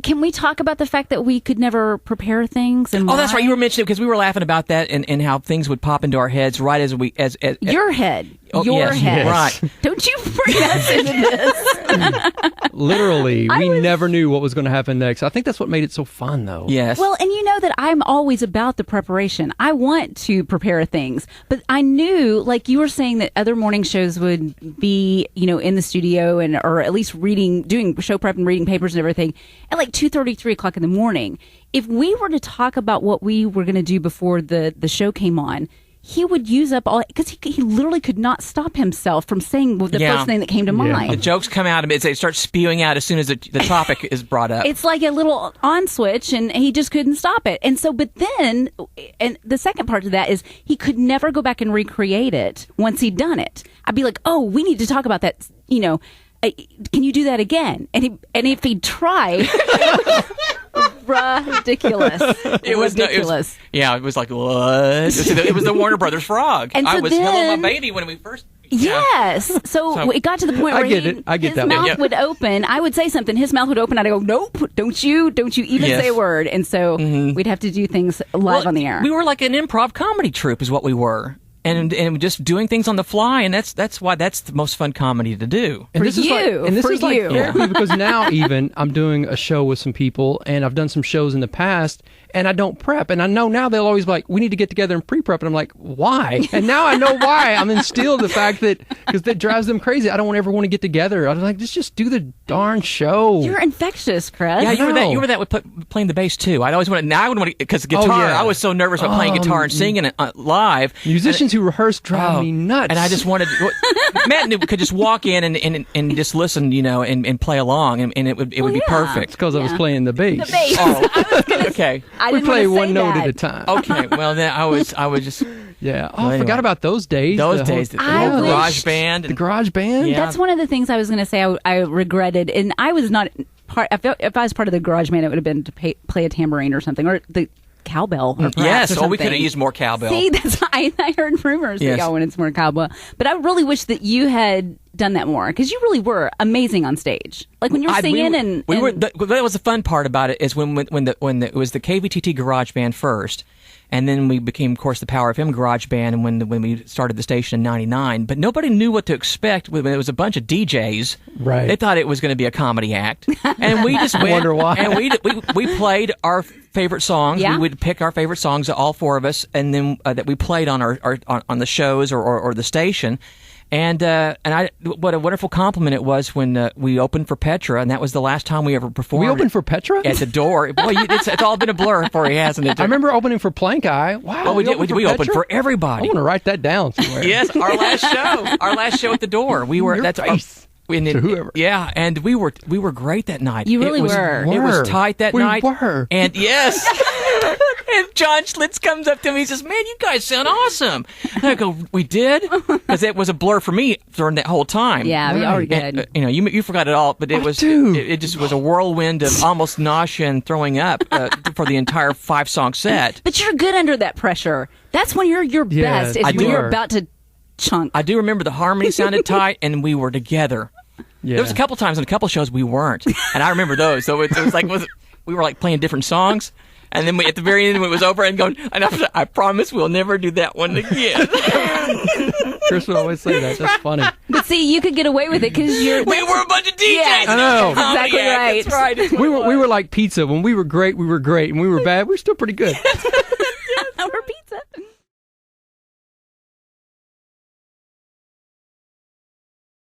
can we talk about the fact that we could never prepare things? And that's right. You were mentioning because we were laughing about that and how things would pop into our heads right as we as your head. Oh, your head. Right. Don't you bring us into this. Literally, we never knew what was going to happen next. I think that's what made it so fun, though. Yes. Well, and you know that I'm always about the preparation. I want to prepare things, but I knew, like you were saying, that other morning shows would be, in the studio or at least doing show prep and reading papers and everything at like 2:30, 3 o'clock in the morning. If we were to talk about what we were going to do before the show came on, he would use up all, because he literally could not stop himself from saying the first thing that came to mind. The jokes come out, they start spewing out as soon as the topic is brought up. It's like a little on switch, and he just couldn't stop it. And so, but then, and the second part of that is he could never go back and recreate it once he'd done it. I'd be like, oh, we need to talk about that, can you do that again? And if he'd try... ridiculous. It was ridiculous. It was like, what? It was the Warner Brothers frog. And so I was Hello My Baby when we first... Yes. So it got to the point where his mouth would open. I would say something. His mouth would open. I'd go, nope, don't you even say a word. And so we'd have to do things live on the air. We were like an improv comedy troupe is what we were. And just doing things on the fly, and that's why that's the most fun comedy to do. And this is like therapy, because now even I'm doing a show with some people, and I've done some shows in the past, and I don't prep, and I know now they'll always be like, we need to get together and pre-prep, and I'm like, why? And now I know why. I'm instilled the fact that, because that drives them crazy. I don't ever want to get together. I was like, just do the darn show. You're infectious, Chris. Yeah, you were that with playing the bass too. I always wanted. Now I would want to, because guitar. I was so nervous about playing guitar and singing it live. Musicians who rehearse drive me nuts. And I just wanted Matt could just walk in and just listen, and play along, and it would be perfect. It's because I was playing the bass. The bass. Oh, okay. We play one note at a time. Okay. Well, then I would just. Yeah. Oh, I forgot about those days. The garage band. The garage band. Yeah. That's one of the things I was going to say I regretted, and I was not part. If I was part of the garage band, it would have been to play a tambourine or something, or the cowbell. Or yes. or we could have used more cowbell. See, I heard rumors that y'all wanted some more cowbell, but I really wish that you had done that more, because you really were amazing on stage. Like when you were singing that was the fun part about it, is when it was the KVTT garage band first. And then we became, of course, the Power FM Garage Band, and when we started the station in '99. But nobody knew what to expect when it was a bunch of DJs. Right. They thought it was going to be a comedy act, and we just went. Wonder why. And we played our favorite songs. Yeah. We would pick our favorite songs, all four of us, and then that we played on on the shows or the station. And what a wonderful compliment it was when we opened for Petra, and that was the last time we ever performed. We opened for Petra? At the door. Boy, it's all been a blur for you, hasn't it? I remember opening for Plank Eye. Wow. Well, we opened for everybody. I want to write that down somewhere. Yes, our last show at the door. We were to whoever. Yeah, and we were great that night. You really were. It was tight that night. We were. And yes. And John Schlitz comes up to me. He says, "Man, you guys sound awesome." And I go, "We did," because it was a blur for me during that whole time. Yeah, we already did. You forgot it all, but it was it just was a whirlwind of almost nausea and throwing up for the entire 5-song set. But you're good under that pressure. That's when you're your best. Is when you're about to chunk. I do remember the harmony sounded tight, and we were together. Yeah. There was a couple times in a couple shows we weren't, and I remember those. So it was like we were like playing different songs. And then at the very end, when it was over, and going, and I promise we'll never do that one again. Chris would always say that. That's funny. But see, you could get away with it because we were a bunch of DJs. Yeah, I know. Exactly right. That's right. We were like pizza. When we were great, we were great. And we were bad, we were still pretty good.